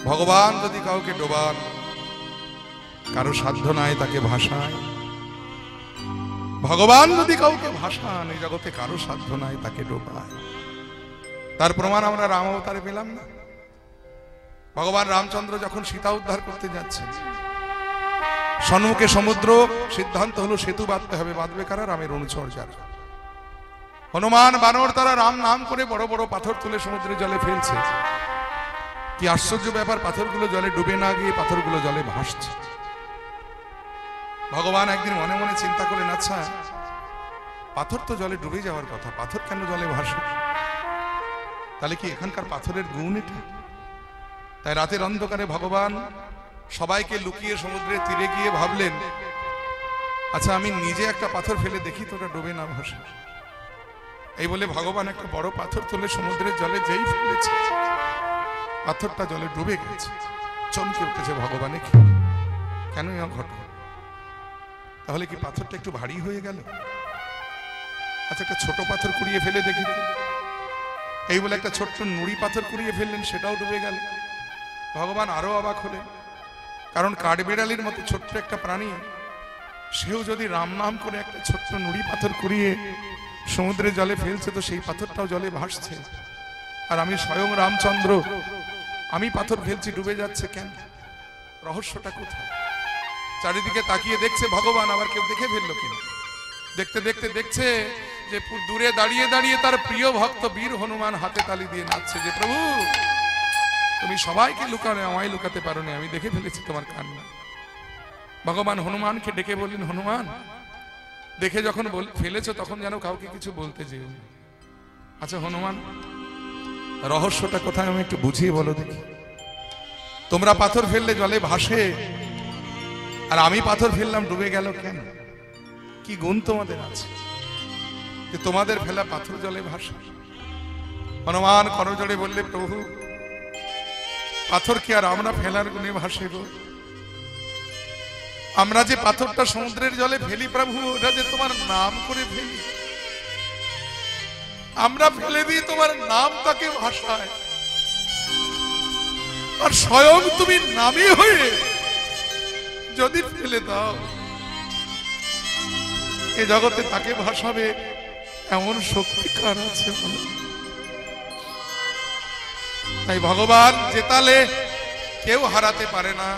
ভগবান যদি কাউকে ডোবান, কারো সাধ্য নাই তাকে ভাসায়। ভগবান যদি কাউকে ভাসান, এই জগতে কারো সাধ্য নাই তাকে ডোবায়। তার প্রমাণ আমরা রাম অবতারে পেলাম না? ভগবান রামচন্দ্র যখন সীতা উদ্ধার করতে যাচ্ছেন, সম্মুখে সমুদ্র, সিদ্ধান্ত হলো সেতু বাঁধতে হবে। বাঁধবে কারা? রামের অনুচর যারা। হনুমান বানর তারা রাম নাম করে বড় বড় পাথর তুলে সমুদ্রের জলে ফেলছে। কি আশ্চর্য ব্যাপার, পাথরগুলো জলে ডুবে না গিয়ে পাথরগুলো জলে ভাসছে। ভগবান একদিন মনে মনে চিন্তা করলেন, আচ্ছা পাথর তো জলে ডুবে যাওয়ার কথা, পাথর কেন জলে ভাসে? তাহলে কি এখানকার পাথরের গুণ এটা? তাই রাতের অন্ধকারে ভগবান সবাইকে লুকিয়ে সমুদ্রের তীরে গিয়ে ভাবলেন, আচ্ছা আমি নিজে একটা পাথর ফেলে দেখি তোটা ডুবে না ভাসে। এই বলে ভগবান একটা বড় পাথর তুলে সমুদ্রের জলে যেই ফেলেছে, পাথরটা জলে ডুবে গেছে। চমকে উঠেছে ভগবানে, কেন ঘটনা? তাহলে কি পাথরটা একটু ভারী হয়ে গেল? আচ্ছা একটা ছোট পাথর কুড়িয়ে ফেলে দেখি। এই বলে একটা ছোট্ট নুড়ি পাথর কুড়িয়ে ফেললেন, সেটাও ডুবে গেল। ভগবান আরো অবাক হলেন, কারণ কাঠবিড়ালির মতো ছোট্ট একটা প্রাণী, সেও যদি রাম নাম করে একটা ছোট্ট নুড়ি পাথর কুড়িয়ে সমুদ্রের জলে ফেলছে, তো সেই পাথরটাও জলে ভাসছে। আর আমি স্বয়ং রামচন্দ্র, আমি পাথর ফেলছি, ডুবে যাচ্ছে কেন? রহস্যটা কোথায়? চারিদিকে তাকিয়ে দেখছে ভগবান, আবার কেউ দেখে ফেললো কিনা। দেখতে দেখতে দেখছে যে দূরে দাঁড়িয়ে দাঁড়িয়ে তার প্রিয় ভক্ত বীর হনুমান হাতে তালি দিয়ে নাচছে যে, প্রভু তুমি সবাইকে লুকানো, আমায় লুকাতে পারো না, আমি দেখে ফেলেছি তোমার কান্না। ভগবান হনুমানকে ডেকে বললেন, হনুমান দেখে যখন ফেলেছো তখন যেন কাউকে কিছু বলতে যেও। আচ্ছা হনুমান, রহস্যটা কোথায় আমি একটু বুঝিয়ে বলো দেখি। তোমরা পাথর ফেললে জলে ভাসে, আর আমি পাথর ফেললাম ডুবে গেল কেন? কি গুণ তোমাদের আছে যে তোমাদের ফেলা পাথর জলে ভাসে? হনুমান করজোড়ে বললে, প্রভু পাথর কি আর আমরা ফেলার গুণে ভাসে গো? আমরা যে পাথরটা সমুদ্রের জলে ফেলি প্রভু, ওটা যে তোমার নাম করে ফেলি। আমরা ফেলে দিই তোমার নাম তাকে ভাসায়, আর স্বয়ং তুমি নামী হয়ে যদি ফেলে দাও, এ জগতে তাকে ভাসাবে এমন শক্তি কার আছে? তাই ভগবান জেতালে কেউ হারাতে পারে না,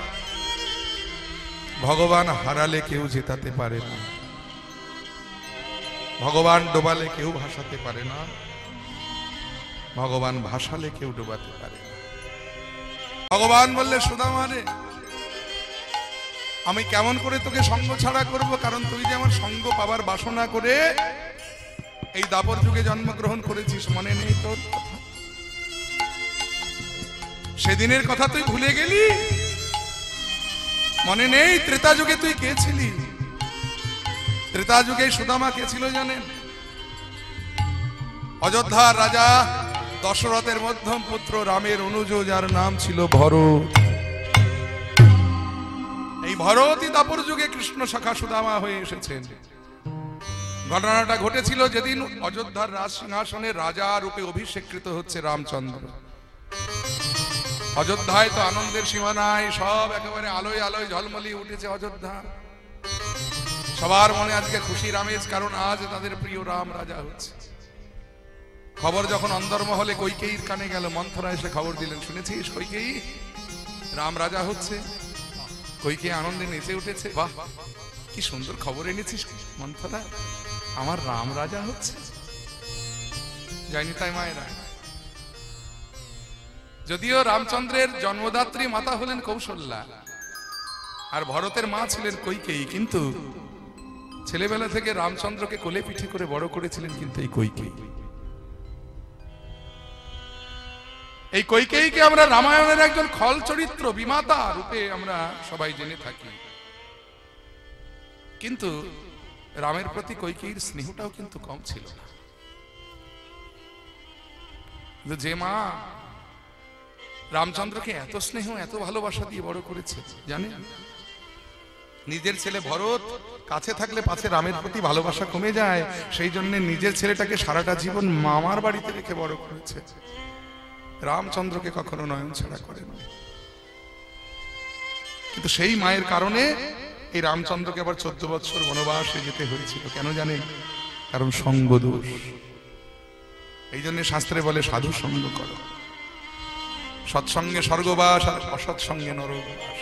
ভগবান হারালে কেউ জেতাতে পারে না। ভগবান ডোবালে কেউ ভাসাতে পারে না, ভগবান ভাসালে কেউ ডোবাতে পারে না। ভগবান বললে, সুদামা রে, আমি কেমন করে তোকে সঙ্গ ছাড়া করব? কারণ তুই যে আমার সঙ্গ পাবার বাসনা করে এই দাপর যুগে জন্মগ্রহণ করেছিস, মনে নেই তোর কথা? সেদিনের কথা তুই ভুলে গেলি? মনে নেই ত্রেতা যুগে তুই কে ছিলি? ত্রেতা যুগে সুদামা কে ছিল জানেন? অযোধ্যার রাজা দশরথের মধ্যম পুত্র রামের অনুজ, যার নাম ছিল ভরত। এই ভরতই দাপর যুগে কৃষ্ণ শাখা সুদামা হয়ে এসেছেন। ঘটনাটা ঘটেছিল যেদিন অযোধ্যার রাজ সিংহাসনে রাজা রূপে অভিষেকৃত হচ্ছে রামচন্দ্র। অযোধ্যায় তো আনন্দের সীমা নাই, সব একেবারে আলোয় আলোয় ঝলমলিয়ে উঠেছে অযোধ্যা। সবার মনে আজকে খুশির আমেজ, কারণ আজ তাদের প্রিয় রাম রাজা হচ্ছে। খবর যখন অন্দরমহলে কৈকেয়ীর কানে গেল, মন্থরা এসে খবর দিলেন, শুনেছিস কৈকেয়ী রাম রাজা হচ্ছে? কৈকেয়ী আনন্দে নেচে উঠেছে, বাহ কি সুন্দর খবর এনেছিস মন্থরা, আমার রাম রাজা হচ্ছে। যায়নি তাই মায়েরা? যদিও রামচন্দ্রের জন্মদাত্রী মাতা হলেন কৌশল্যা, আর ভরতের মা ছিলেন কৈকেয়ী, কিন্তু ছেলেবেলা থেকে রামচন্দ্রকে কোলে পিঠে করে বড় করেছিলেন কিন্তু এই কৈকেয়ী। এই কৈকেয়ীকে আমরা রামায়ণের একজন খল চরিত্র, বিমাতা রূপে আমরা সবাই জেনে থাকি। কিন্তু রামের প্রতি কৈকেয়ীর স্নেহটাও কিন্তু কম ছিল না। যে মা রামচন্দ্রকে এত স্নেহ এত ভালোবাসা দিয়ে বড় করেছে, জানেন? নিজের ছেলে ভরত কাছে থাকলে পাছে রামের প্রতি ভালোবাসা কমে যায়, সেই জন্য নিজের ছেলেটাকে সারাটা জীবন মামার বাড়িতে রেখে বড় করেছে। রামচন্দ্রকে কখনো নয়ন ছাড়া করেন। কিন্তু সেই মায়ের কারণে এই রামচন্দ্রকে আবার 14 বছর বনবাসে যেতে হয়েছিল। কেন জানেন? কারণ সঙ্গদোষ। এই জন্য শাস্ত্রে বলে সাধু সঙ্গ করো, সৎসঙ্গে স্বর্গবাস আর অসৎসঙ্গে নরকবাস।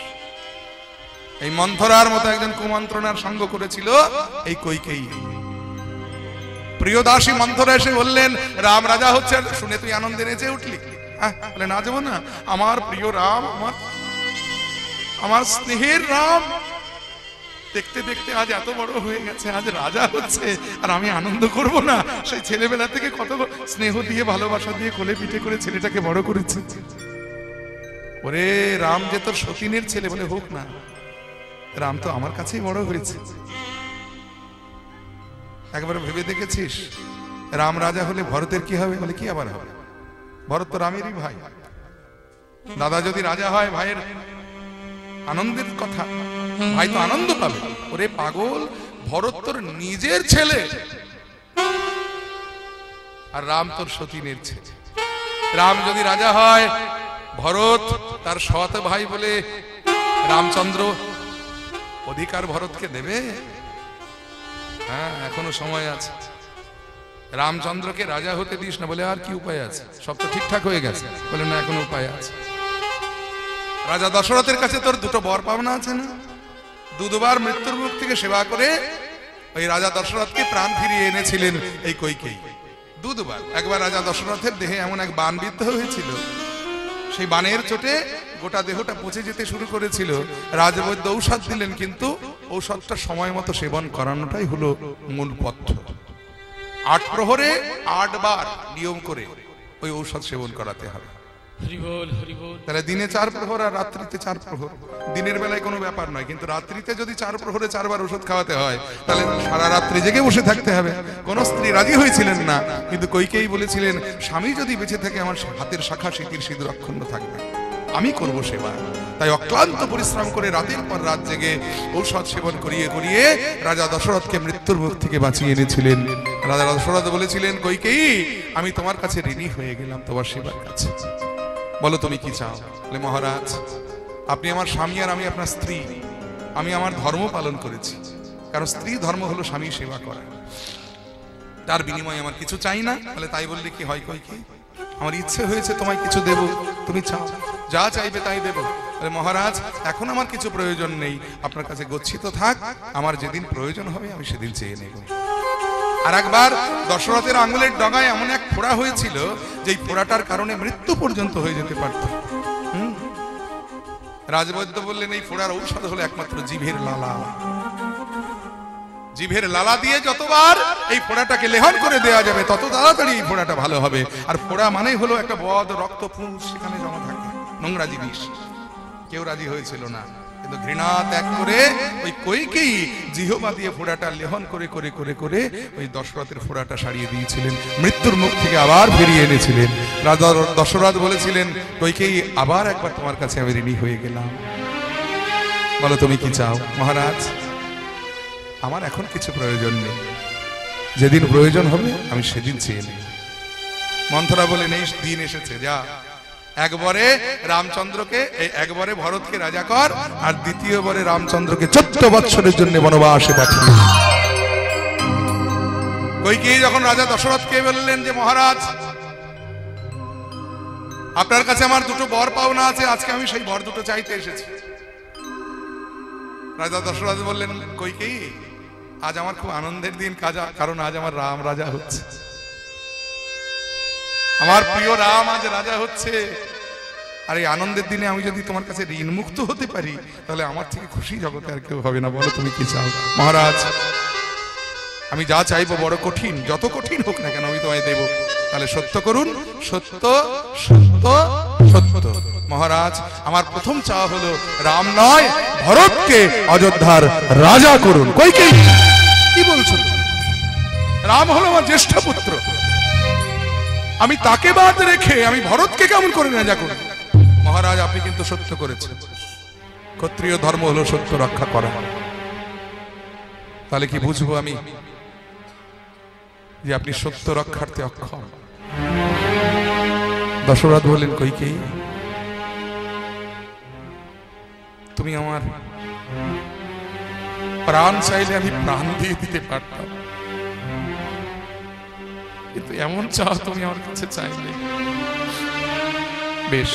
এই মন্থরার মতো একজন কুমন্ত্রণার সঙ্গ করেছিল এই কইকেয়ী। প্রিয়দাসী মন্থরা এসে বললেন রাম রাজা হচ্ছে। শুনে তুই আনন্দে নেচে উঠলি? বলে না যাবো না, আমার প্রিয় রাম, আমার স্নেহের রাম দেখতে দেখতে আজ এত বড় হয়ে গেছে, আজ রাজা হচ্ছে, আর আমি আনন্দ করব না? সেই ছেলেবেলা থেকে কত স্নেহ দিয়ে ভালোবাসা দিয়ে কোলে পিঠে করে ছেলেটাকে বড় করেছে। ওরে রাম যে তোর সতীনের ছেলে, বলে হোক না, রাম তো আমার কাছেই বড় হয়েছে। একবার ভেবে দেখেছিস রাম রাজা হলে ভরতের কি হবে? বলে কি আবার হবে? ভরত তো রামেরই ভাই। দাদা যদি রাজা হয় ভাইয়ের আনন্দের কথা, ভাই তো আনন্দ পাবে। ওরে পাগল, ভরত তোর নিজের ছেলে আর রাম তোর সতীনের ছেলে। রাম যদি রাজা হয়, ভরত তার সৎ ভাই বলে রামচন্দ্র অধিকার ভরতকে দেবে? হ্যাঁ, এখনো সময় আছে। রামচন্দ্রকে রাজা হতে দিস না। বলে আর কি উপায় আছে? সব তো ঠিকঠাক হয়ে গেছে। বলে না, এখনো উপায় আছে। রাজা দশরথের কাছে তোর দুটো বর পাওনা আছে না? দুবার মৃত্যুর মুখ থেকে সেবা করে ওই রাজা দশরথকে প্রাণ ফিরিয়ে এনেছিলেন এই কইকেয়ী। দুবার। একবার রাজা দশরথের দেহে এমন এক বাণ বিদ্ধ হয়েছিল, সেই বাণের চোটে গোটা দেহটা পচে যেতে শুরু করেছিল। রাজবৈদ্য ঔষধ দিলেন, কিন্তু ঔষধটা সময় মতো সেবন করানোটাই হলো মূল পথ্য। 8 প্রহরে 8 বার নিয়ম করে ওই ঔষধ সেবন করাতে হবে। তাহলে দিনে 4 প্রহর আর রাত্রিতে 4 প্রহর। দিনের বেলায় কোনো ব্যাপার নয়, কিন্তু রাত্রিতে যদি 4 প্রহরে 4 বার ওষুধ খাওয়াতে হয়, তাহলে সারা রাত্রি জেগে বসে থাকতে হবে। কোন স্ত্রী রাজি হয়েছিলেন না, কিন্তু কইকেয়ী বলেছিলেন স্বামী যদি বেঁচে থাকে আমার হাতের শাখা সিঁথির সিঁদুর অক্ষুণ্ণ থাকবে, আমি করব সেবা। তাই অক্লান্ত পরিশ্রম করে রাতের পর রাত জেগে ঔষধ সেবন করিয়ে করিয়ে রাজা দশরথকে মৃত্যুর মুখ থেকে বাঁচিয়ে এনেছিলেন। রাজা দশরথ বলেছিলেন কইকেয়ী, আমি তোমার কাছে ঋণী হয়ে গেলাম তোমার সেবার কাছে। বলো তুমি কি চাও? বলে মহারাজ, আপনি আমার স্বামী আর আমি আপনার স্ত্রী। আমি আমার ধর্ম পালন করেছি, কারণ স্ত্রী ধর্ম হলো স্বামী সেবা করা। তার বিনিময়ে আমার কিছু চাই না। বলে তাই বললে কি হয় কইকেয়ী? আমার ইচ্ছে হয়েছে তোমায় কিছু দেব, তুমি চাও, যা চাইবে তাই দেব। বলে মহারাজ, এখন আমার কিছু প্রয়োজন নেই, আপনার কাছে গচ্ছিত থাক, আমার যেদিন প্রয়োজন হবে আমি সেদিন চেয়ে নেব। আর একবার দশরথের আঙ্গুলের ডগায় এমন এক ফোড়া হয়েছিল, যে ফোড়াটার কারণে মৃত্যু পর্যন্ত হয়ে যেতে পারত। রাজবৈদ্য বললেন এই ফোড়ার ঔষধ হলো একমাত্র জিভের লালা। জিভের লালা দিয়ে যতবার এই ফোড়াটাকে লেহন করে দেওয়া যাবে, তত তাড়াতাড়ি এই ফোড়াটা ভালো হবে। আর ফোড়া মানে হলো একটা বদ রক্ত পুঁজ সেখানে জমা থাকে, নোংরা জিনিস। কেউ রাজি হয়েছিল না, কিন্তু ঘৃণা ত্যাগ করে ওই কইকেয়ী জিহ্বা দিয়ে ফোড়াটা লেহন করে করে করে করে ওই দশরথের ফোড়াটা সারিয়ে দিয়েছিলেন, মৃত্যুর মুখ থেকে আবার ফিরিয়ে এনেছিলেন। রাজা দশরথ বলেছিলেন কইকেয়ী, আবার একবার তোমার কাছে আমি ঋণী হয়ে গেলাম, বলো তুমি কি চাও? মহারাজ, আমার এখন কিছু প্রয়োজন নেই, যেদিন প্রয়োজন হবে আমি সেদিন চেয়ে নেব। মন্থরা বলেন এই দিন এসেছে, যা একবারে রামচন্দ্রকে, একবারে ভরতকে রাজা কর, আর দ্বিতীয়বারে রামচন্দ্রকে 14 বৎসরের জন্য বনবাসে পাঠিয়ে। কইকেয়ী যখন রাজা দশরথকে বললেন যে মহারাজ, আপনার কাছে আমার দুটো বর পাওনা আছে, আজকে আমি সেই বর দুটো চাইতে এসেছি। রাজা দশরথ বললেন কইকেয়ী, আজ আমার খুব আনন্দের দিন, কারণ আজ আমার রাম রাজা হচ্ছে, আমার প্রিয় রাম আজ রাজা হচ্ছে। আর এই আনন্দের দিনে আমি যদি তোমার কাছে ঋণ মুক্ত হতে পারি, তাহলে আমার থেকে খুশি জগতে আর কেউ হবে না। বলো তুমি কি চাও? মহারাজ, আমি যা চাইবো বড় কঠিন, যত কঠিন হোক না কেন আমি তোমায় দেব। তাহলে সত্য করুন, সত্য সত্য সত্য। মহারাজ, আমার প্রথম চাওয়া হলো রাম নয় ভরতকে অযোধ্যার রাজা করুন। কইকেয়ী, কি বলছো? রাম হলো আমার জ্যেষ্ঠ পুত্র, আমি তাকে বাদ রেখে আমি ভরতকে কেমন করে রাজা করব? মহারাজ, আপনি কিন্তু সত্য করেছেন, ক্ষত্রিয় ধর্ম হলো সত্য রক্ষা করা। তাহলে কি বুঝবো আমি যে আপনি সত্য রক্ষার্থে অক্ষম? দশরথ বললেন কইকেয়ী, তুমি আমার প্রাণ চাইলে আমি প্রাণ দিয়ে দিতে পারতাম, কিন্তু এমন চাও তুমি আমার কাছে চাইলে। বেশ,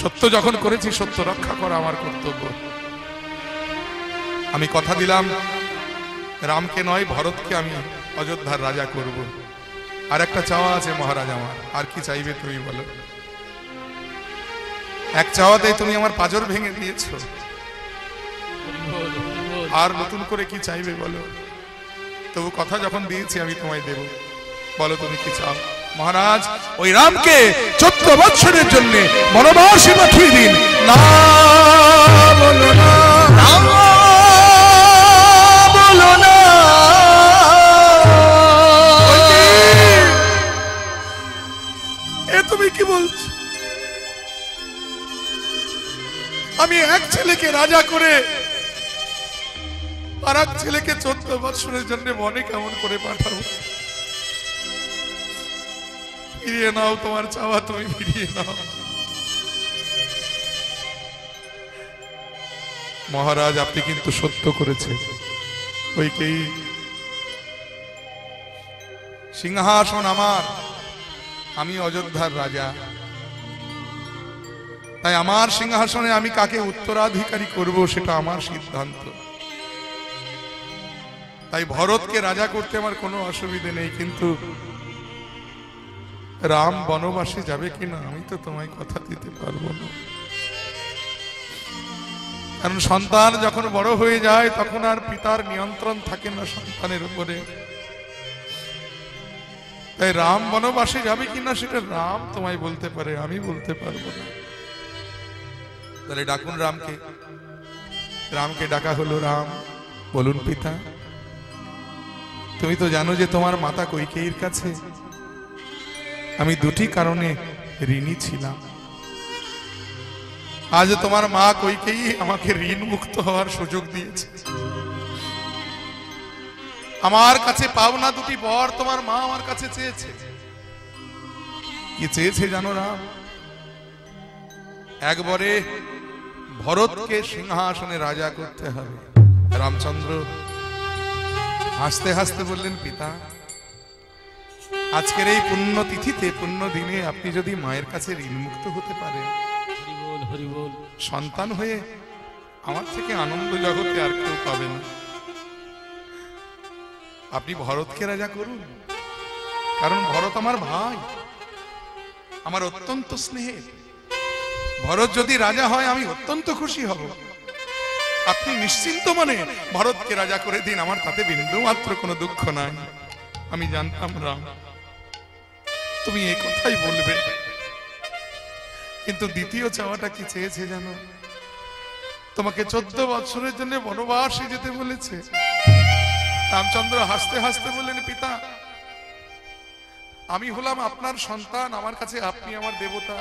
সত্য যখন করেছি সত্য রক্ষা করা আমার কর্তব্য। আমি কথা দিলাম রামকে নয় ভরতকে আমি অযোধ্যার রাজা করব। আর একটা চাওয়া আছে মহারাজ আমার, আর কি চাইবে তুমি বলো? এক চাওয়াতেই তুমি আমার পাঁজর ভেঙে দিয়েছ, আর নতুন করে কি চাইবে বলো? তবু কথা যখন দিয়েছি আমি তোমায় দেব, বলো তুমি কি চাও? মহারাজ, ওই রামকে 14 বছরের জন্য বনবাসে পাঠিয়ে দিন। না বলো না, বলো না। এ তুমি কি বলছো? আমি এক ছেলেকে রাজা করে আর এক ছেলেকে 14 বছরের জন্য বনে কেমন করে পাঠাবো? ফিরিয়ে নাও তোমার চাওয়া, তুমি ফিরিয়ে নাও। মহারাজ, আপনি কিন্তু সত্য করেছেন। ওইকেই সিংহাসন আমার, আমি অযোধ্যার রাজা, তাই আমার সিংহাসনে আমি কাকে উত্তরাধিকারী করব সেটা আমার সিদ্ধান্ত। তাই ভরতকে রাজা করতে আমার কোনো অসুবিধে নেই, কিন্তু রাম বনবাসে যাবে কিনা আমি তো তোমায় কথা দিতে পারবো না। কারণ সন্তান যখন বড় হয়ে যায় তখন আর পিতার নিয়ন্ত্রণ থাকে না সন্তানের উপরে। তাই রাম বনবাসে যাবে কিনা সেটা রাম তোমায় বলতে পারে, আমি বলতে পারবো না। তাহলে ডাকুন রামকে। রামকে ডাকা হলো। রাম, বলুন পিতা, তুমি তো জানো যে তোমার মাতা কৈকেয়ীর কাছে আমি দুটি কারণে ঋণী ছিলাম। আজ তোমার মা কৈকেয়ী আমাকে ঋণ মুক্ত হওয়ার সুযোগ দিয়েছে। আমার কাছে পাওনা দুটি বর তোমার মা আমার কাছে চেয়েছে। কি চেয়েছে জানো রাম? একবারে ভরতকে সিংহাসনে রাজা করতে হবে। রামচন্দ্র হাসতে হাসতে বললেন, পিতা, আজকের এই পুণ্য তিথিতে, পুণ্য দিনে আপনি যদি মায়ের কাছে ঋণ মুক্ত হতে পারেন, সন্তান হয়ে আমার থেকে আনন্দ জগতে আর কেউ পাবে না। আপনি ভরতকে রাজা করুন, কারণ ভরত আমার ভাই, আমার অত্যন্ত স্নেহের। ভরত যদি রাজা হয় আমি অত্যন্ত খুশি হব। আপনি নিশ্চিন্ত মনে ভরতকে রাজা করে দিন, আমার তাতে বিন্দু মাত্র কোনো দুঃখ নাই। আমি জানতাম রাম তুমি এই কথাই বলবে, কিন্তু দ্বিতীয় চাওয়াটা কি চেয়েছে জানো? তোমাকে 14 বছরের জন্য বনবাসে যেতে বলেছে। রামচন্দ্র হাসতে হাসতে বললেন, পিতা, আমি হলাম আপনার সন্তান, আমার কাছে আপনি আমার দেবতা।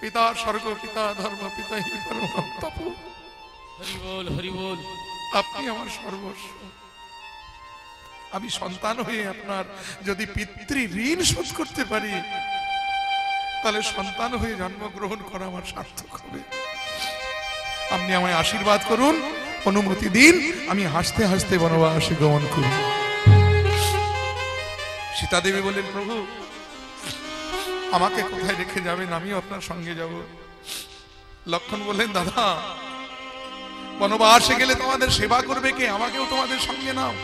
পিতা স্বর্গ, পিতা ধর্ম, পিতা হি পরম তপো। হরি বল, হরি বল। আপনি আমার সর্বস্ব। আমি সন্তান হয়ে আপনার যদি পিতৃ ঋণ শোধ করতে পারি, তাহলে সন্তান হয়ে জন্মগ্রহণ করা আমার সার্থক হবে। আপনি আমায় আশীর্বাদ করুন, অনুমতি দিন, আমি হাসতে হাসতে বনবাসে গমন করি। সীতা দেবী বললেন, প্রভু, আমাকে কোথায় রেখে যাবেন? আমিও আপনার সঙ্গে যাব। লক্ষণ বললেন, দাদা, বনবাসে গেলে তোমাদের সেবা করবে কে? আমাকেও তোমাদের সঙ্গে নাও।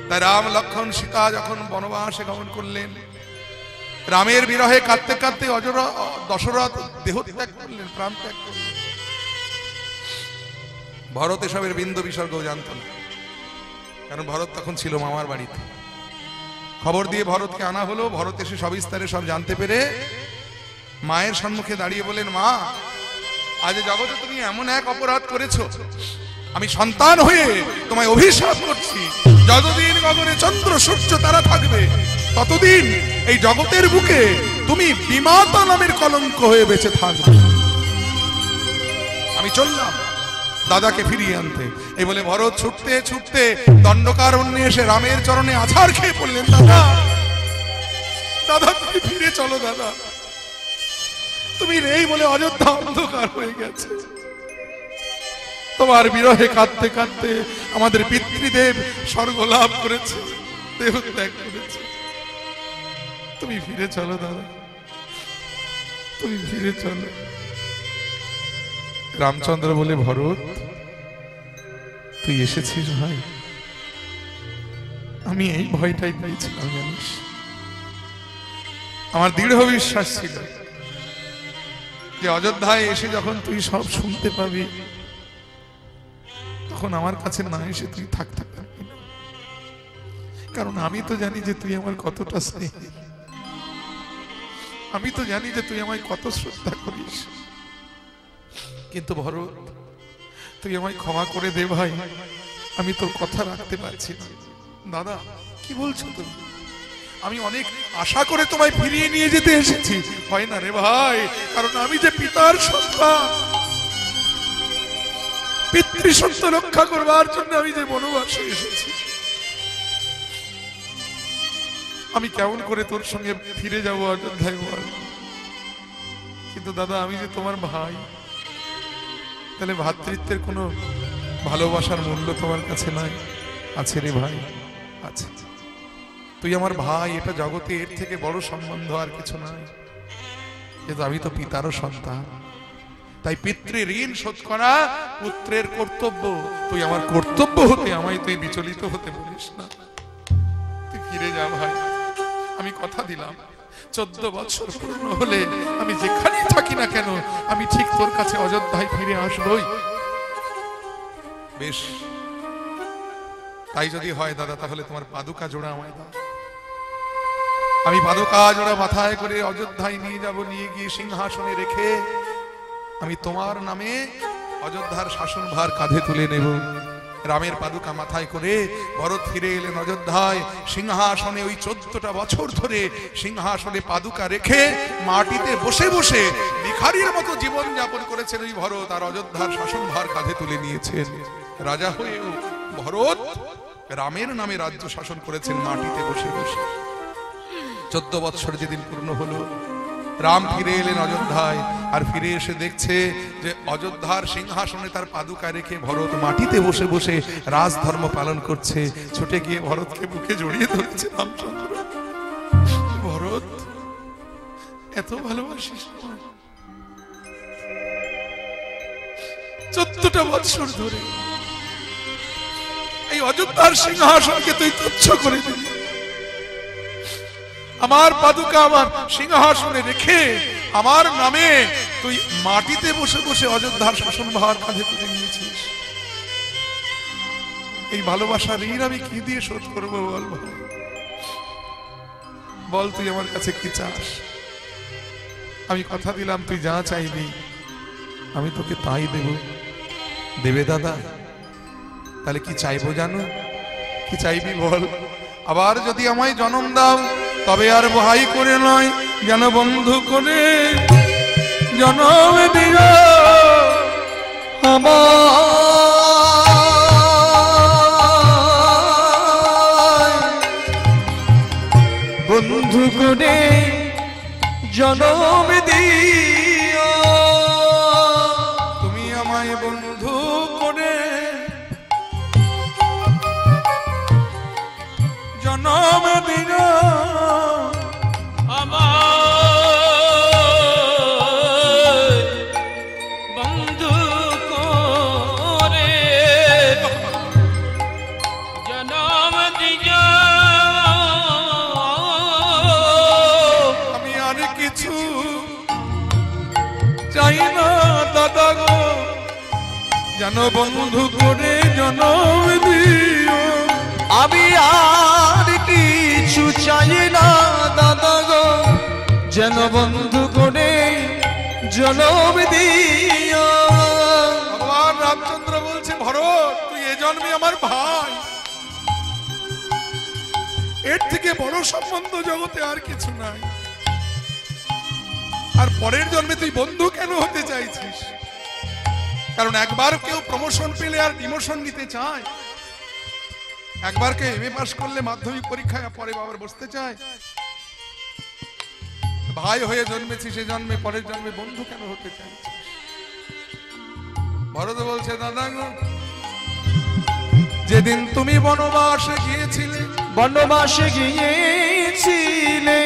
তাই রাম, লক্ষণ, সীতা যখন বনবাসে গমন করলেন, রামের বিরহে কাঁদতে কাঁদতে দশরথ দেহত্যাগ করলেন, প্রাণ ত্যাগ করলেন। ভরত এসবের বিন্দু বিসর্গ জানত না, কারণ ভরত তখন ছিল মামার বাড়িতে। খবর দিয়ে ভরতকে আনা হলো। ভরত এসে সবিস্তারে সব জানতে পেরে মায়ের সম্মুখে দাঁড়িয়ে বলেন, মা, আজ জগতে তুমি এমন এক অপরাধ করেছো, আমি সন্তান হয়ে তোমায় অভিশাপ করছি, যতদিন গগনে চন্দ্র সূর্য তারা থাকবে ততদিন এই জগতের বুকে তুমি বিমাতা নামের কলঙ্ক হয়ে বেঁচে থাকবে। আমি চললাম দাদাকে ফিরিয়ে আনতে। এই বলে ভরত ছুটতে ছুটতে দণ্ডকারণ্যে এসে রামের চরণে আছাড় খেয়ে পড়লেন, দাদা, দাদা, তুমি ফিরে চলো দাদা, তুমি নেই বলে অযোধ্যা অন্ধকার হয়ে গেছে। তোমার বিরহে কাঁদতে কাঁদতে আমাদের পিতৃদেব স্বর্গ লাভ করেছে, দেহ ত্যাগ করেছে। তুমি ফিরে চলো দাদা, তুমি ফিরে চলো। রামচন্দ্র বলে, ভরত তুই এসেছিস ভাই, আমি এই ভয়টাই পেয়েছিলাম জানিস। আমার দৃঢ় বিশ্বাস ছিল যে অযোধ্যায় এসে যখন তুই সব শুনতে পাবি, তখন আমার কাছে না এসে তুই থাকতে পারবি না। কারণ আমি তো জানি যে তুই আমার কতটা স্নেহী, আমি তো জানি যে তুই আমায় কত শ্রদ্ধা করিস। কিন্তু ভরত তুই আমায় ক্ষমা করে দে ভাই, আমি তোর কথা রাখতে পারছি না। দাদা কি বলছো তুমি? আমি অনেক আশা করে তোমায় ফিরিয়ে নিয়ে যেতে এসেছি, হয় না রে ভাই। কারণ আমি যে পিতার সন্তান, পিতৃসত্য রক্ষা করবার জন্য আমি যে বনবাসে এসেছি, আমি কেমন করে তোর সঙ্গে ফিরে যাবো অযোধ্যায় বল? কিন্তু দাদা আমি যে তোমার ভাই, তাহলে ভ্রাতৃত্বের কোনো ভালোবাসার মূল্য তোমার কাছে নাই? আছে রে ভাই, আছে। তুই আমার ভাই, এটা জগতে এর থেকে বড় সম্বন্ধ আর কিছু নাই। কিন্তু আমি তো পিতারও সন্তান, তাই পিতৃ ঋণ শোধ করা পুত্রের কর্তব্য। তুই আমার কর্তব্য হতে আমায় তুই বিচলিত হতে বলিস না। তুই ফিরে যা ভাই, আমি কথা দিলাম 14 বছর পূর্ণ হলে আমি যেখানেই থাকি না কেন, আমি ঠিক তোর কাছে অযোধ্যায় ফিরে আসবই। বেশ, তাই যদি হয় দাদা, তাহলে তোমার পাদুকা জোড়া আমায় দাও। আমি পাদুকা জোড়া মাথায় করে অযোধ্যায় নিয়ে যাব, নিয়ে গিয়ে সিংহাসনে রেখে আমি তোমার নামে অযোধ্যার শাসনভার কাঁধে তুলে নেব। রামের পাদুকা মাথায় করে ভরত ফিরে এলেন অযোধ্যায়। সিংহাসনে ওই 14টা বছর ধরে সিংহাসনে পাদুকা রেখে মাটিতে বসে বসে ভিখারির মতো জীবন যাপন করেছেন ওই ভরত, আর অযোধ্যার শাসনভার কাঁধে তুলে নিয়েছেন। রাজা হয়েও ভরত রামের নামে রাজ্য শাসন করেছেন মাটিতে বসে বসে। 14 বছর যেদিন পূর্ণ হলো, রাম ফিরে এলেন অযোধ্যায়, আর ফিরে এসে দেখছে যে অযোধ্যার সিংহাসনে তার পাদুকা রেখে ভরত মাটিতে বসে বসে রাজধর্ম পালন করছে। ছুটে গিয়ে ভরতকে বুকে জড়িয়ে ধরেছে রামচন্দ্র। ভরত এত ভালোবাসিস? 14টা বছর ধরে এই অযোধ্যার সিংহাসনকে তুই তুচ্ছ করে দিলি, আমার পাদুকা আমার সিংহাসনে রেখে আমার নামে তুই মাটিতে বসে বসে অযোধ্যার শাসনভার কাঁধে তুলে নিয়েছিস। এই ভালোবাসার ঋণ আমি কি দিয়ে শোধ করবো বল ভাই? বল তুই আমার কাছে কি চাস? আমি কথা দিলাম তুই যা চাইবি আমি তোকে তাই দেব। দেবে দাদা? তাহলে কি চাইবো জানো? কি চাইবি বল? আবার যদি আমায় জন্ম দাও, তবে আর ভাই করে নয়, যেন বন্ধু করে জন্ম দিও বন্ধু করে জন্ম দিও। তুমি আমায় বন্ধু করে জন্ম দিও। যেন বন্ধু করে জন্ম দিও। আমি আর কিছু চাই না দাদা গো, যেন বন্ধু করে জন্ম দিও। ভগবান রামচন্দ্র বলছে, ভরত তুই এ জন্মে আমার ভাই, এর থেকে বড় সম্বন্ধ জগতে আর কিছু নাই। আর পরের জন্মে তুই বন্ধু কেন হতে চাইছিস? কারণ একবার কেউ প্রমোশন পেলে আর ডিমোশন নিতে চায়, একবার কেউ এমএ পাস করলে মাধ্যমিক পরীক্ষায় পরে আবার বসতে চায়। ভাই হয়ে জন্মেছি, সে জন্মে পরের জন্মে বন্ধু কেন হতে চাইছিস? ভরত বলছে, দাদা গো, যেদিন তুমি বনবাসে গিয়েছিলে, বনবাসে গিয়েছিলে,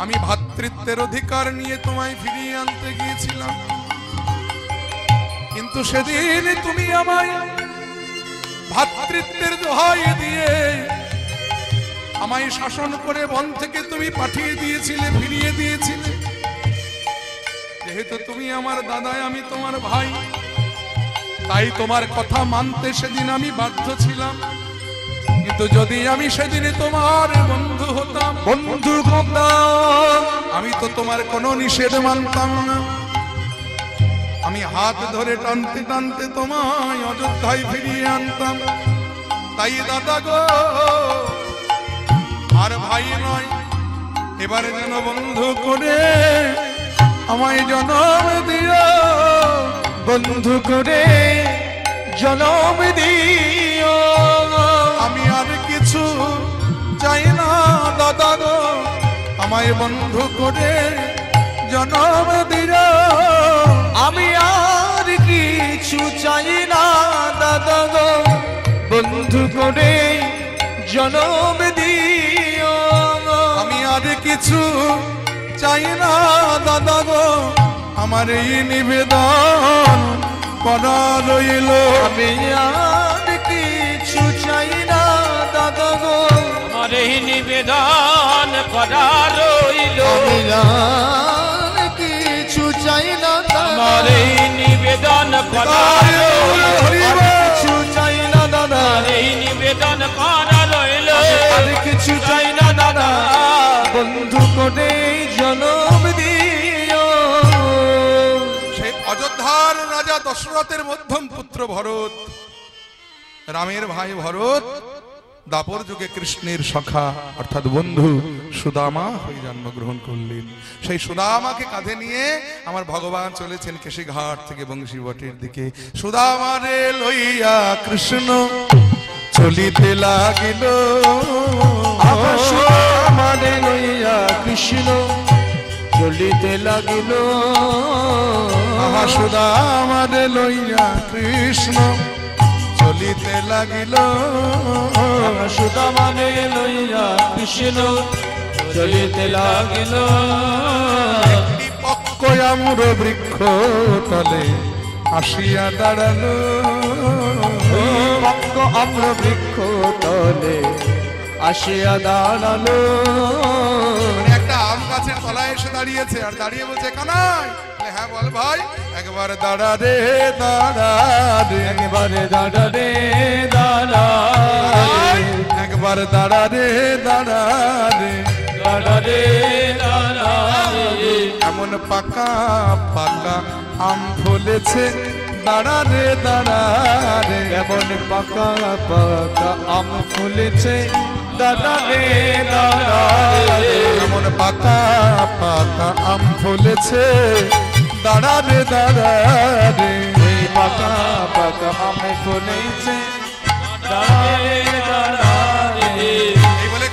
আমি ভ্রাতৃত্বের অধিকার নিয়ে তোমায় ফিরিয়ে আনতে গিয়েছিলাম, কিন্তু সেদিন তুমি আমায় ভ্রাতৃত্বের দোহাই দিয়ে আমায় শাসন করে বন থেকে তুমি পাঠিয়ে দিয়েছিলে, ফিরিয়ে দিয়েছিলে। যেহেতু তুমি আমার দাদা, আমি তোমার ভাই, তাই তোমার কথা মানতে সেদিন আমি বাধ্য ছিলাম। কিন্তু যদি আমি সেদিন তোমার বন্ধু হতাম, বন্ধু হতাম, আমি তো তোমার কোনো নিষেধ মানতাম না। আমি হাত ধরে টানতে টানতে তোমায় অযোধ্যায় ফিরিয়ে আনতাম। তাই দাদা গো, আর ভাই নয়, এবারে যেন বন্ধু করে আমায় জনম দিও, বন্ধু করে জনম দিও। আমি আর কিছু চাই না দাদা গো, আমায় বন্ধু করে জনম দিও। আমি আর কিছু চাই না দাদা গো, বন্ধু করে জনম দিও। আমি আর কিছু চাই না দাদা গো, আমার এই নিবেদন করা রইল। আমি আর কিছু চাই না দাদা গো, আমার এই নিবেদন করা রইল। আমি আর কিছু চাই না আমার এই নিবেদন করা রইল। কিছু চাই না দাদা, আমার এই নিবেদন করা রইল। আর কিছু চাই না দাদা, বন্ধু করে জনম দিও। সেই অযোধ্যার রাজা দশরথের মধ্যম পুত্র ভরত, রামের ভাই ভরত, দাপর যুগে কৃষ্ণের সখা অর্থাৎ বন্ধু সুদামা হয়ে জন্মগ্রহণ করলেন। সেই সুদামাকে কাঁধে নিয়ে আমার ভগবান চলেছেন কেশিঘাট থেকে বংশীবটের দিকে। সুদামারে লইয়া কৃষ্ণ চলিতে লাগিল, আমারে লইয়া কৃষ্ণ চলিতে লাগিল। আহা সুদামারে লইয়া কৃষ্ণ চলিতে লাগিল, সুদামারে লইয়া কৃষ্ণ চলিতে লাগিল। পক্ষ আম্র বৃক্ষ তলে আসিয়া দাঁড়ালো, পক্ষ আম্র বৃক্ষ তলে আসিয়া দাঁড়ালো। মানে একটা আম গাছের তলায় এসে দাঁড়িয়েছে, আর দাঁড়িয়ে বলছে, কানাই? বলে, হ্যাঁ বল ভাই। একবার দাঁড়া রে, দাঁড়া রে, একবারে দাঁড়া রে, দাঁড়া একবার দাঁড়া রে, দাঁড়া রে, দাঁড়া রে, দাঁড়া রে। এমন পাকা পাকা আম ফলেছে, দাঁড়া রে, দাঁড়া রে, এমন পাকা পাকা আম ফুলেছে, দাঁড়া রে, দাঁড়া রে। এমন পাকা পাকা আম ফলেছে, দাঁড়া রে, দাঁড়া রে, এই পাকা পাকা আম ফুলেছে, দাঁড়া রে, দাঁড়া রে। এই বলে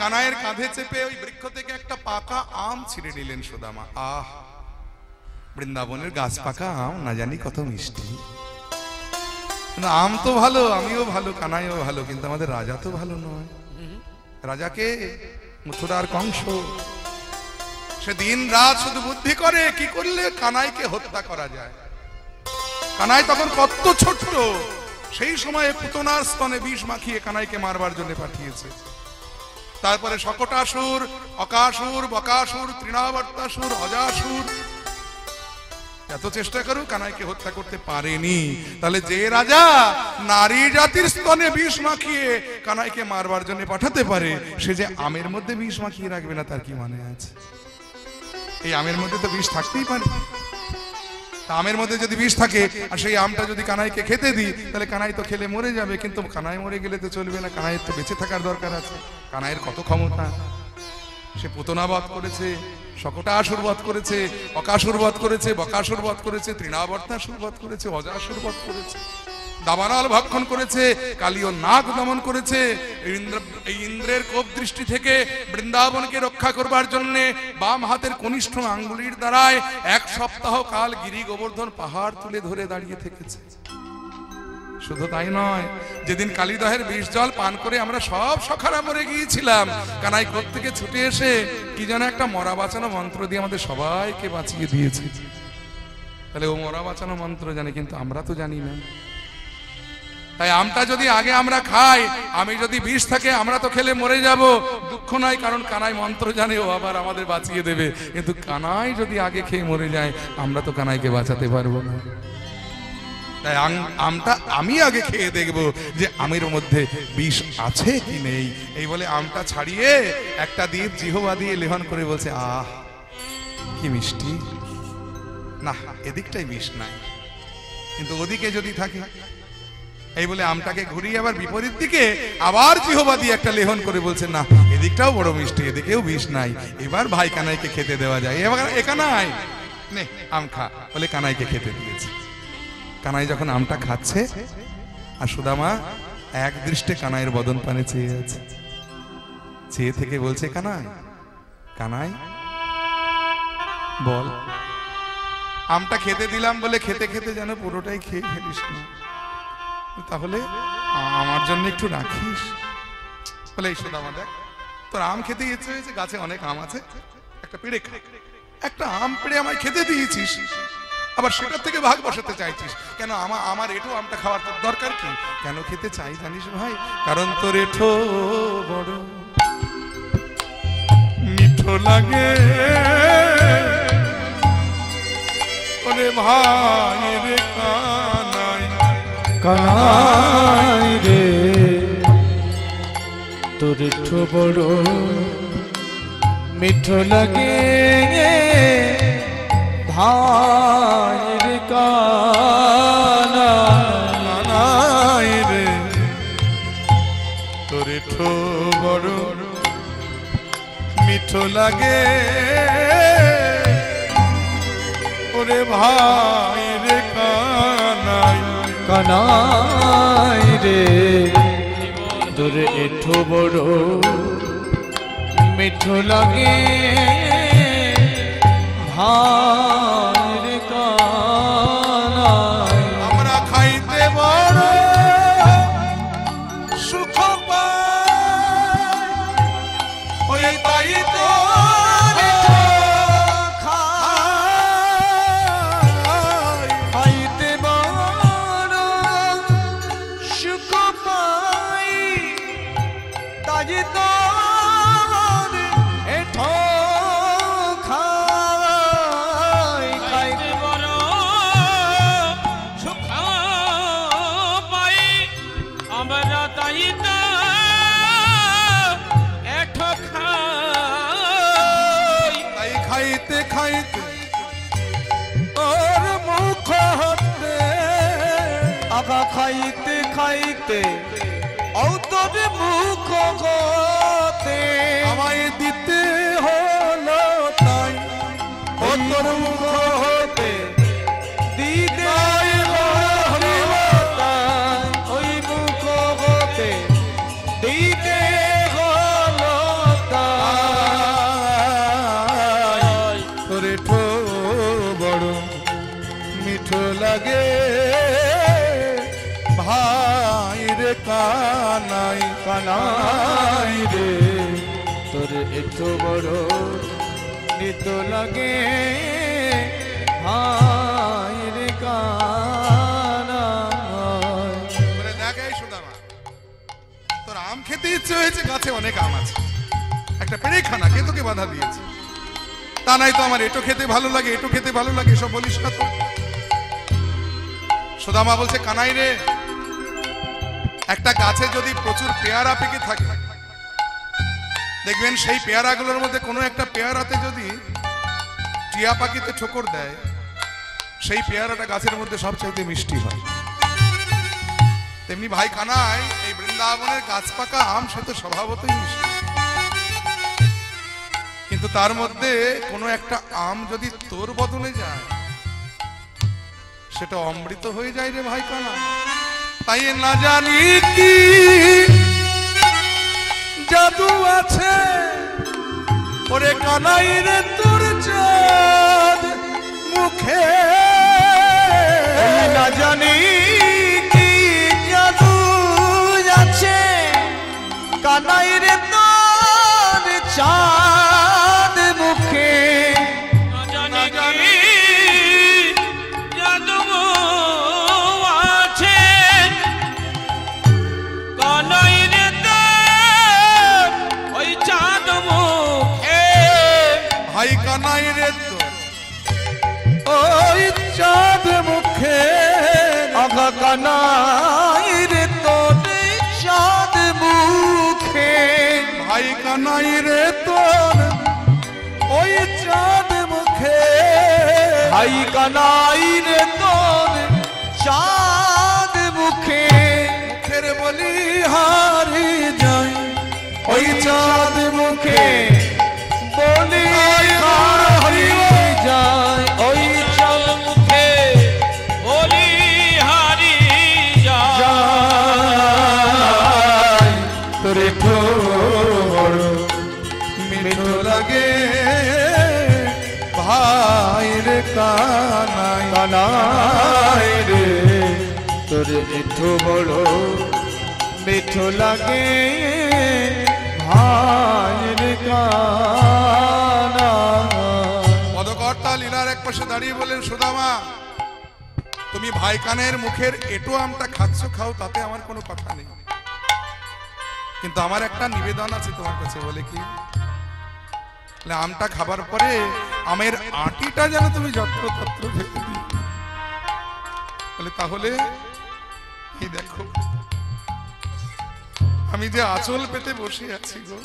কানাইয়ের কাঁধে চেপে ওই বৃক্ষ থেকে একটা পাকা আম ছিঁড়ে নিলেন সুদামা। আহ, বৃন্দাবনের গাছ পাকা আম না জানি কত মিষ্টি। কিন্তু আম তো ভালো, আমিও ভালো, কানাইও ভালো, কিন্তু আমাদের রাজা তো ভালো নয়। রাজাকে মথুরার কংস, সে দিন রাত শুধু বুদ্ধি করে কি করলে কানাইকে হত্যা করা যায়। কানাই তখন কত ছোট্ট, সেই সময়ে পুতনার স্তনে বিষ মাখিয়ে কানাইকে মারবার জন্য পাঠিয়েছে। তারপরে শকটাসুর, অকাসুর, বকাসুর, তৃণাবর্তাসুর, অজাসুর এত চেষ্টা করুক কানাইকে হত্যা করতে পারেনি। তাহলে যে রাজা নারী জাতির স্তনে বিষ মাখিয়ে কানাইকে মারবার জন্য পাঠাতে পারে, সে যে আমের মধ্যে বিষ মাখিয়ে রাখবে না তার কি মানে আছে? এই আমের মধ্যে তো বিষ থাকতেই পারে। আমের মধ্যে যদি বিষ থাকে আর সেই আমটা যদি কানাইকে খেতে দিই, তাহলে কানাই তো খেলে মরে যাবে। কিন্তু কানাই মরে গেলে তো চলবে না, কানাইয়ের তো বেঁচে থাকার দরকার আছে। কানাইয়ের কত ক্ষমতা, সে পুতনা বধ করেছে, শকটাসুর বধ করেছে, অকাসুর বধ করেছে, বকাসুর বধ করেছে, তৃণাবর্তাসুর বধ করেছে, অজাসুর বধ করেছে, দাবানল ভক্ষণ করেছে, কালীয় নাগ দমন করেছে, এই ইন্দ্রের কোপ দৃষ্টি থেকে বৃন্দাবনকে রক্ষা করবার জন্য বাম হাতের কনিষ্ঠ আঙ্গুলির দ্বারায় 1 সপ্তাহ কাল গিরি গোবর্ধন পাহাড় তুলে ধরে দাঁড়িয়ে থেকেছে। শুধু তাই নয়, যেদিন কালীদহের বিষ জল পান করে আমরা সব সখারা মরে গিয়েছিলাম, কানাই কোপ থেকে ছুটে এসে কি যেন একটা মরা বাঁচানো মন্ত্র দিয়ে আমাদের সবাইকে বাঁচিয়ে দিয়েছে। তাহলে ও মরা বাঁচানো মন্ত্র জানে, কিন্তু আমরা তো জানি না। তাই আমটা যদি আগে আমরা খাই, আমি যদি বিষ থাকে আমরা তো খেলে মরে যাব, দুঃখ নাই, কারণ কানাই মন্ত্র জানে, ও আবার আমাদের বাঁচিয়ে দেবে। কিন্তু কানাই যদি আগে খেয়ে মরে যায়, আমরা তো কানাইকে বাঁচাতে পারবো না। তাই আমটা আমি আগে খেয়ে দেখব যে আমের মধ্যে বিষ আছে কি নেই। এই বলে আমটা ছাড়িয়ে একটা দ্বীপ জিহ্বা দিয়ে লেহন করে বলছে, আহ কি মিষ্টি, না এদিকটাই বিষ নাই, কিন্তু ওদিকে যদি থাকে। এই বলে আমটাকে ঘুরিয়ে আবার বিপরীত দিকে আবার জিহ্বা দিয়ে একটা লেহন করে বলছে, না এদিকটাও বড় মিষ্টি, এদিকেও বিষ নাই, এবার ভাই কানাইকে খেতে দেওয়া যায়। এবার এ কানাই নে আম খা, বলে কানাইকে খেতে দিয়েছে। কানাই যখন আমটা খাচ্ছে, আর সুদামা এক দৃষ্টে কানাইয়ের বদন পানে চেয়ে আছে, চেয়ে থেকে বলছে, কানাই কানাই বল, আমটা খেতে দিলাম বলে খেতে খেতে যেন পুরোটাই খেয়ে ফেলিস না, তাহলে আমার জন্য একটু রাখিস। বলে এই সুদামা দেখ, তোর আম খেতে ইচ্ছে হয়েছে, গাছে অনেক আম আছে, একটা পেড়ে খা, একটা আম পেড়ে আমায় খেতে দিয়েছিস, আবার সেটার থেকে ভাগ বসাতে চাইছিস কেন? আমার এঁঠো আমটা খাওয়ার তোর দরকার কি? কেন খেতে চাই জানিস ভাই? কারণ তোর এঁঠো বড় মিঠো লাগে ওরে ভাই রে কানাই, কানাই রে তোর এঁঠো বড় মিঠো লাগে ভাইয়ের কানাই রে তোর এঁঠো বড় মিঠো লাগে ওরে ভাই রে কানাই, কানাই রে তোর এঁঠো বড় মিঠো লাগে ভাইয়ের কানাই। আমরা খাইতে বড় সুখ পাই, ওই তাই তো খাইতে বড় সুখ পাই, তাই তো এঠো খাই। খাইতে বড় সুখ পাই, আমরা তাই তো এঠো খাই। তাই খাইতে খাইতে ওর মুখ হতে, আগা খাইতে খাইতে ও তোর মুখ হতে আমায় দিতে হলো তাই, ও তোর মুখ হতে দিতে হলো তাই, ওই মুখ হতে দিতে হলো তাই। তোর এঁঠো বড় মিঠো লাগে ভাই রে কানাই, কানাই রে তোর এঁঠো বড় মিঠো লাগে ভাইয়ের কানাই। বলে দেখ এই সুদামা, তোর আম খেতে ইচ্ছে হয়েছে, গাছে অনেক আম আছে, একটা পেড়ে খানা, কে তোকে বাধা দিয়েছে? তা নাই তো আমার এঁটো খেতে ভালো লাগে, এঁটো খেতে ভালো লাগে, এসব বলিস না তো। সুদামা বলছে, কানাই রে, একটা গাছে যদি প্রচুর পেয়ারা পেকে থাকে, দেখবেন সেই পেয়ারাগুলোর মধ্যে কোনো একটা পেয়ারাতে যদি টিয়া পাখিতে ঠোকর দেয়, সেই পেয়ারাটা গাছের মধ্যে সবচাইতে মিষ্টি হয়। তেমনি ভাই কানাই, এই বৃন্দাবনের গাছ পাকা আম সে তো স্বভাবতই মিষ্টি, কিন্তু তার মধ্যে কোনো একটা আম যদি তোর বদলে যায়, সেটা অমৃত হয়ে যায় রে ভাই কানাই। তাই না জানি কি জাদু আছে ওরে কানাই রে তোর চাঁদ মুখে না জানি কি জাদু আছে কানাই রে তোর চাঁদ মুখে না জানি কি জাদু আছে কানাই রে তোর ওই চাঁদ মুখে। ভাই কানাই রে তোর ওই চাঁদ মুখে আগা কানাই রে তোর চাঁদ মুখে ভাই কানাই রে তোর ওই চাঁদ মুখে ভাই কানাই রে তোর চাঁদ মুখে মুখের বলি হারি যায় ওই চাঁদ মুখে বলি হারি যায় ওই চাঁদ মুখে বলি হারি যায় তোরে ঠোর মিঠো লাগে ভাই রে কানাই কানাই রে তোর মিঠো বড় মিঠো লাগে ভাইয়ের কানা। পদকর্তা লীলার এক পাশে দাঁড়িয়ে বলেন সুদামা তুমি ভাই কানের মুখের এটো আমটা খাচ্ছ খাও তাতে আমার কোনো কথা নেই কিন্তু আমার একটা নিবেদন আছে তোমার কাছে বলে কি বলে, আমটা খাবার পরে আমের আটিটা যেন তুমি যত্রতত্র ফেলে দিও বলে তাহলে এই দেখো আমি যে আঁচল পেতে বসে আছি গো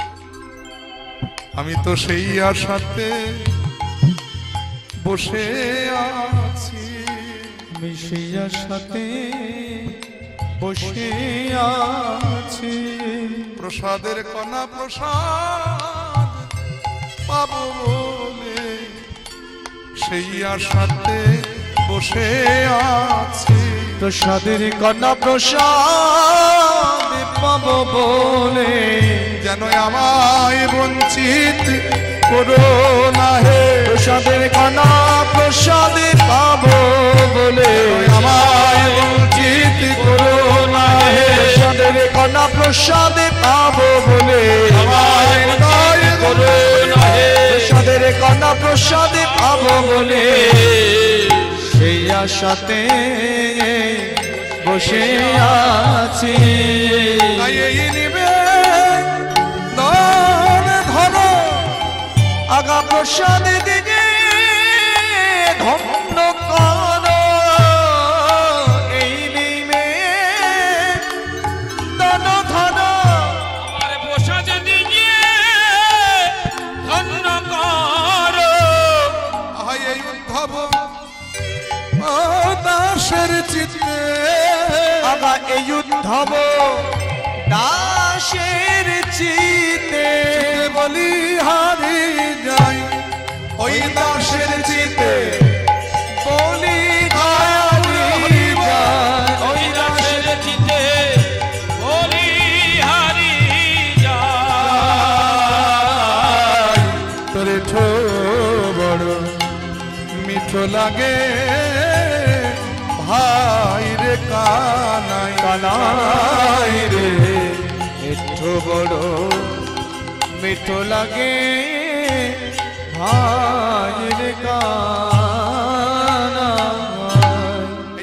আমি তো সেই আশাতে বসে আছি মিশিয়ার সাথে বসে আছি প্রসাদের কণা প্রসাদ পাবো বলে সেই আশাতে বসে আছি প্রসাদের কন্যা প্রসাদ পাবো বলে যেন আমায় বঞ্চিত করো না হে প্রসাদের কন্যা প্রসাদ পাবো বলে আমায় বঞ্চিত করো না হে প্রসাদের কন্যা প্রসাদ পাবো বলে আমায় হৃদয় করো না হে প্রসাদের কন্যা প্রসাদ পাবো বলে সেই আশাতে বসে আছি তাই এই নিবেদন ধরো আগা প্রসাদ দিকে ধন্য কর এই নিবেদন ধর আমার প্রসাদ দিয়ে ধন্য করো। আহাই এই উদ্ধব ও দাসের চিত্তে আগা এই উদ্ধব দাসের চিতে বলি হারি যাই ওই দাসের চিত্তে বলি হারি যায় ওই দাসের চিতে বলি হারি যায়। তোরে ঠো বড় মিঠো লাগে ভাই রে কানাই কানাই রে একটু বড় মিঠো লাগে ভাইয়ের কানা।